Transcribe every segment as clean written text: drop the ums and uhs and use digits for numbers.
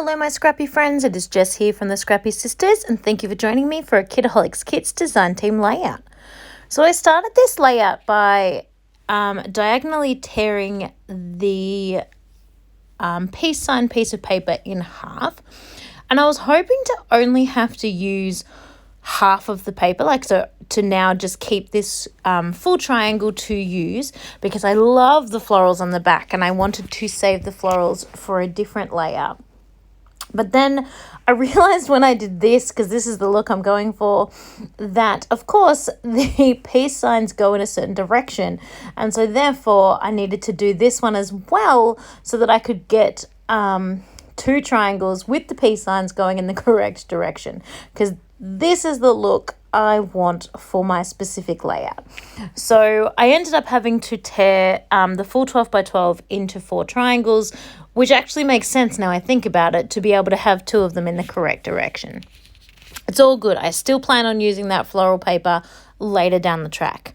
Hello my scrappy friends, it is Jess here from the Scrappy Sisters, and thank you for joining me for a Kitaholic Kits design team layout. So I started this layout by diagonally tearing the peace sign piece of paper in half, and I was hoping to only have to use half of the paper, like so, to now just keep this full triangle to use, because I love the florals on the back and I wanted to save the florals for a different layout. But then I realized when I did this, because this is the look I'm going for, that of course the peace signs go in a certain direction, and so therefore I needed to do this one as well so that I could get two triangles with the peace signs going in the correct direction, because this is the look I want for my specific layout. So I ended up having to tear the full 12 by 12 into 4 triangles, which actually makes sense now I think about it, to be able to have 2 of them in the correct direction. It's all good. I still plan on using that floral paper later down the track.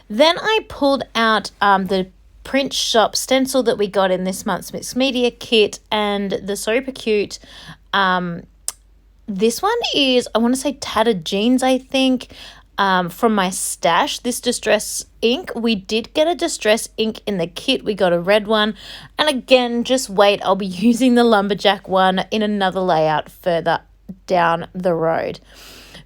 Then I pulled out the print shop stencil that we got in this month's mixed media kit, and the super cute this one is, I want to say Tattered Jeans, I think, from my stash. This distress ink, we did get a distress ink in the kit. We got a red one, and again, just wait, I'll be using the lumberjack one in another layout further down the road.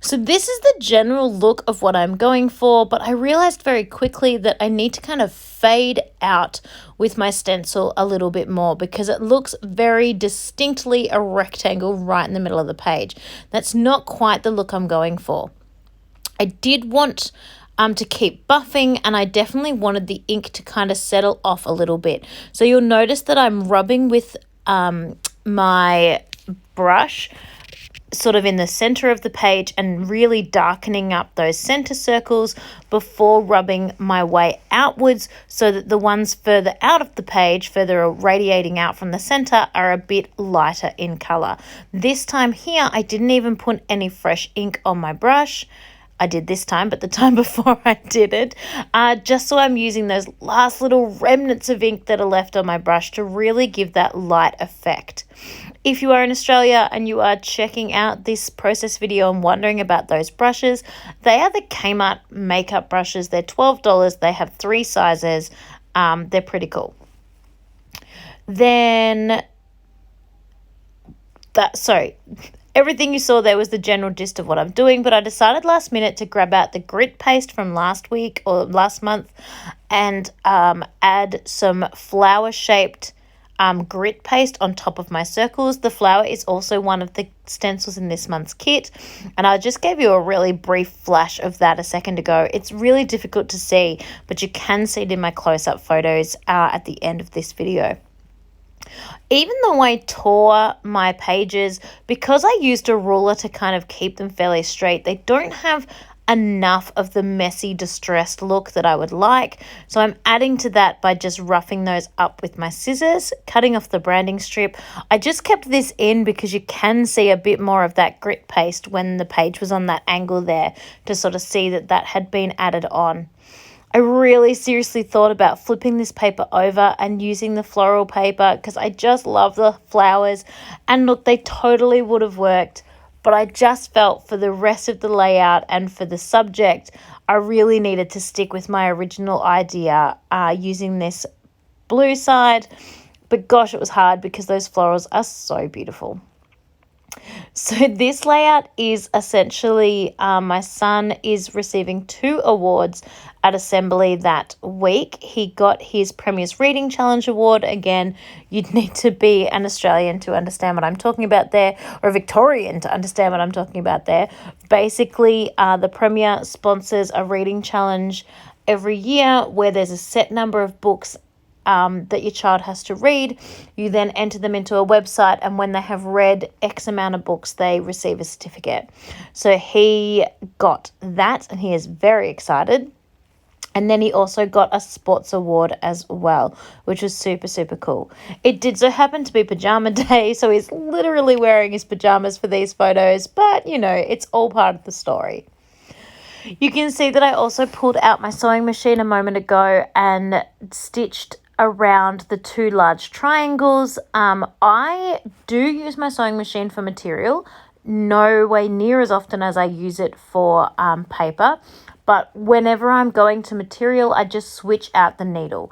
So this is the general look of what I'm going for, but I realized very quickly that I need to kind of fade out with my stencil a little bit more, because it looks very distinctly a rectangle right in the middle of the page. That's not quite the look I'm going for. I did want to keep buffing, and I definitely wanted the ink to kind of settle off a little bit. So you'll notice that I'm rubbing with my brush sort of in the center of the page and really darkening up those center circles before rubbing my way outwards, so that the ones further out of the page, further radiating out from the center, are a bit lighter in color. This time here, I didn't even put any fresh ink on my brush. I did this time, but the time before I didn't, just so I'm using those last little remnants of ink that are left on my brush to really give that light effect. If you are in Australia and you are checking out this process video and wondering about those brushes, they are the Kmart makeup brushes. They're $12. They have 3 sizes. They're pretty cool. Then everything you saw there was the general gist of what I'm doing, but I decided last minute to grab out the grit paste from last week or last month and add some flower-shaped grit paste on top of my circles. The flower is also one of the stencils in this month's kit, and I just gave you a really brief flash of that a second ago. It's really difficult to see, but you can see it in my close-up photos at the end of this video. Even though I tore my pages, because I used a ruler to kind of keep them fairly straight, they don't have enough of the messy, distressed look that I would like. So I'm adding to that by just roughing those up with my scissors, cutting off the branding strip. I just kept this in because you can see a bit more of that grit paste when the page was on that angle there, to sort of see that that had been added on. I really seriously thought about flipping this paper over and using the floral paper, because I just love the flowers, and look, they totally would have worked, but I just felt for the rest of the layout and for the subject, I really needed to stick with my original idea using this blue side, but gosh, it was hard because those florals are so beautiful. So this layout is essentially my son is receiving 2 awards at Assembly that week. He got his Premier's Reading Challenge Award. Again, you'd need to be an Australian to understand what I'm talking about there, or a Victorian to understand what I'm talking about there. Basically, the Premier sponsors a reading challenge every year where there's a set number of books that your child has to read. You then enter them into a website, and when they have read X amount of books, they receive a certificate. So he got that, and he is very excited. And then he also got a sports award as well, which was super, super cool. It did so happen to be pajama day, so he's literally wearing his pajamas for these photos, but you know, it's all part of the story. You can see that I also pulled out my sewing machine a moment ago and stitched around the two large triangles. I do use my sewing machine for material, no way near as often as I use it for paper. But whenever I'm going to material, I just switch out the needle.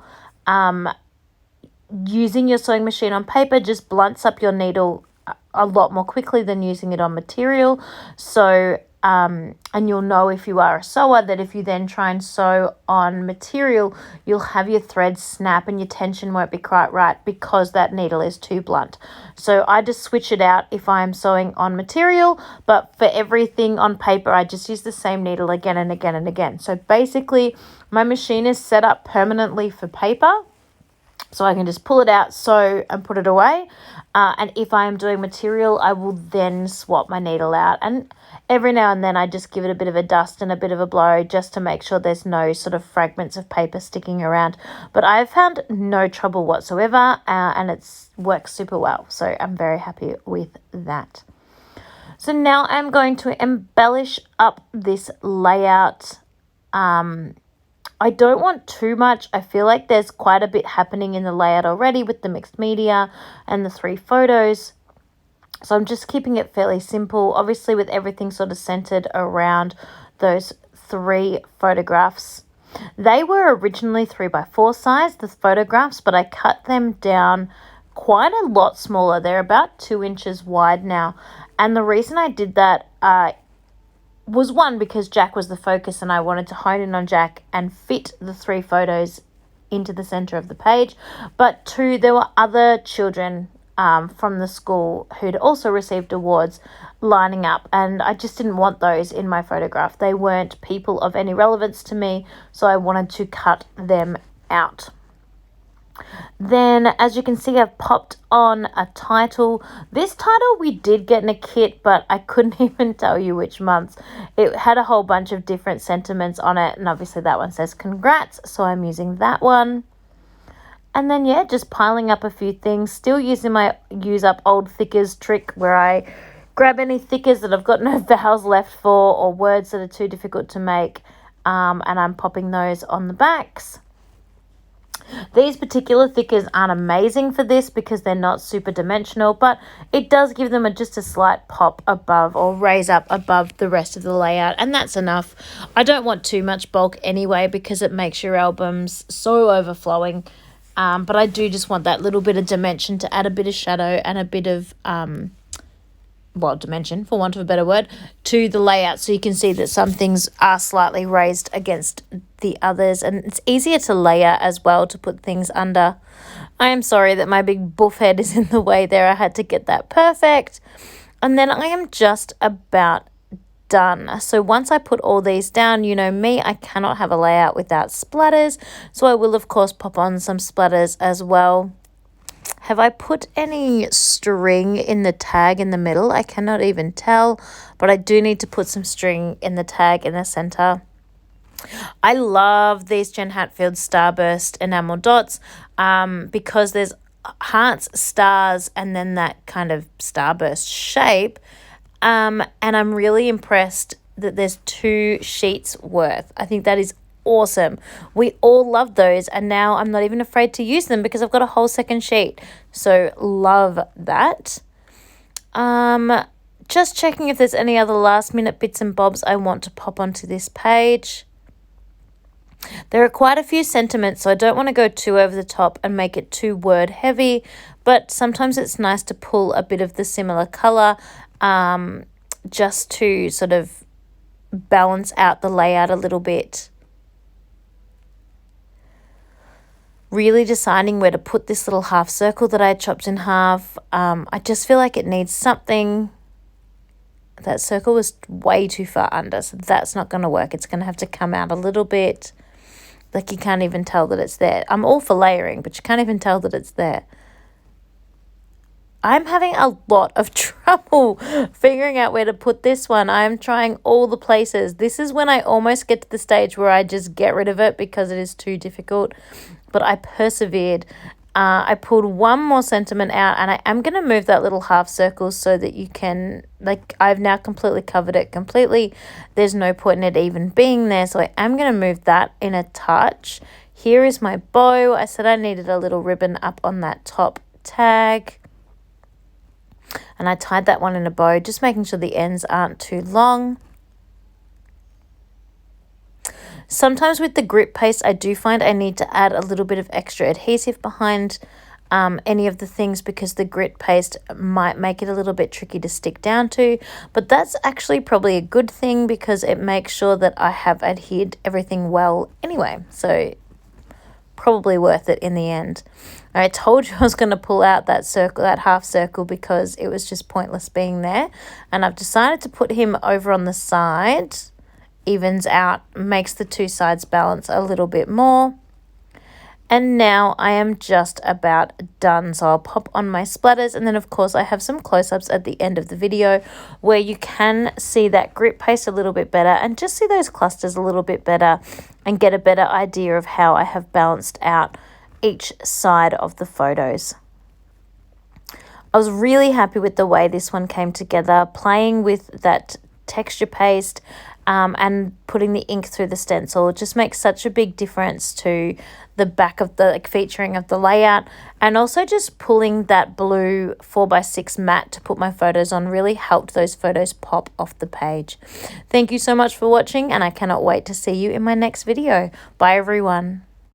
Using your sewing machine on paper just blunts up your needle a lot more quickly than using it on material. So, and you'll know if you are a sewer that if you then try and sew on material, you'll have your threads snap and your tension won't be quite right because that needle is too blunt. So I just switch it out if I'm sewing on material, but for everything on paper, I just use the same needle again and again and again. So basically, my machine is set up permanently for paper. So I can just pull it out, sew, and put it away. And if I am doing material, I will then swap my needle out. And every now and then I just give it a bit of a dust and a bit of a blow just to make sure there's no sort of fragments of paper sticking around. But I've found no trouble whatsoever, and it's works super well. So I'm very happy with that. So now I'm going to embellish up this layout. I don't want too much. I feel like there's quite a bit happening in the layout already with the mixed media and the 3 photos. So I'm just keeping it fairly simple, obviously with everything sort of centered around those 3 photographs. They were originally 3x4 size, the photographs, but I cut them down quite a lot smaller. They're about 2 inches wide now. And the reason I did that was one, because Jack was the focus and I wanted to hone in on Jack and fit the 3 photos into the center of the page. But 2, there were other children from the school who'd also received awards lining up, and I just didn't want those in my photograph. They weren't people of any relevance to me, so I wanted to cut them out. Then, as you can see, I've popped on a title. This title we did get in a kit, but I couldn't even tell you which months. It had a whole bunch of different sentiments on it, and obviously that one says congrats, so I'm using that one. And then, yeah, just piling up a few things, still using my use up old thickers trick where I grab any thickers that I've got no vowels left for or words that are too difficult to make, and I'm popping those on the backs. These particular thickers aren't amazing for this because they're not super dimensional, but it does give them just a slight pop above or raise up above the rest of the layout, and that's enough. I don't want too much bulk anyway because it makes your albums so overflowing, but I do just want that little bit of dimension to add a bit of shadow and a bit of dimension, for want of a better word, to the layout, so you can see that some things are slightly raised against the others, and it's easier to layer as well to put things under. I am sorry that my big buff head is in the way there. I had to get that perfect. And then I am just about done. So once I put all these down, you know me, I cannot have a layout without splatters, so I will of course pop on some splatters as well. Have I put any string in the tag in the middle? I cannot even tell, but I do need to put some string in the tag in the center. I love these Jen Hatfield Starburst enamel dots because there's hearts, stars, and then that kind of starburst shape. And I'm really impressed that there's 2 sheets worth. I think that is awesome. We all love those, and now I'm not even afraid to use them because I've got a whole second sheet. So love that. Just checking if there's any other last minute bits and bobs I want to pop onto this page. There are quite a few sentiments, so I don't want to go too over the top and make it too word heavy, but sometimes it's nice to pull a bit of the similar color just to sort of balance out the layout a little bit. Really deciding where to put this little half circle that I chopped in half. I just feel like it needs something. That circle was way too far under, so that's not going to work. It's going to have to come out a little bit. Like you can't even tell that it's there. I'm all for layering, but you can't even tell that it's there. I'm having a lot of trouble figuring out where to put this one. I'm trying all the places. This is when I almost get to the stage where I just get rid of it because it is too difficult. But I persevered. I pulled one more sentiment out, and I am going to move that little half circle so that you can, I've now completely covered it completely. There's no point in it even being there, so I am going to move that in a touch Here is my bow. I said I needed a little ribbon up on that top tag. And I tied that one in a bow, just making sure the ends aren't too long. Sometimes with the grit paste, I do find I need to add a little bit of extra adhesive behind any of the things because the grit paste might make it a little bit tricky to stick down to, but that's actually probably a good thing because it makes sure that I have adhered everything well anyway, so probably worth it in the end. I told you I was going to pull out that circle, that half circle, because it was just pointless being there, and I've decided to put him over on the side. Evens out, makes the two sides balance a little bit more. And now I am just about done. So I'll pop on my splatters, and then of course I have some close-ups at the end of the video where you can see that grit paste a little bit better and just see those clusters a little bit better and get a better idea of how I have balanced out each side of the photos. I was really happy with the way this one came together, playing with that texture paste and putting the ink through the stencil. It just makes such a big difference to the back of the featuring of the layout, and also just pulling that blue 4x6 matte to put my photos on really helped those photos pop off the page. Thank you so much for watching, and I cannot wait to see you in my next video. Bye everyone.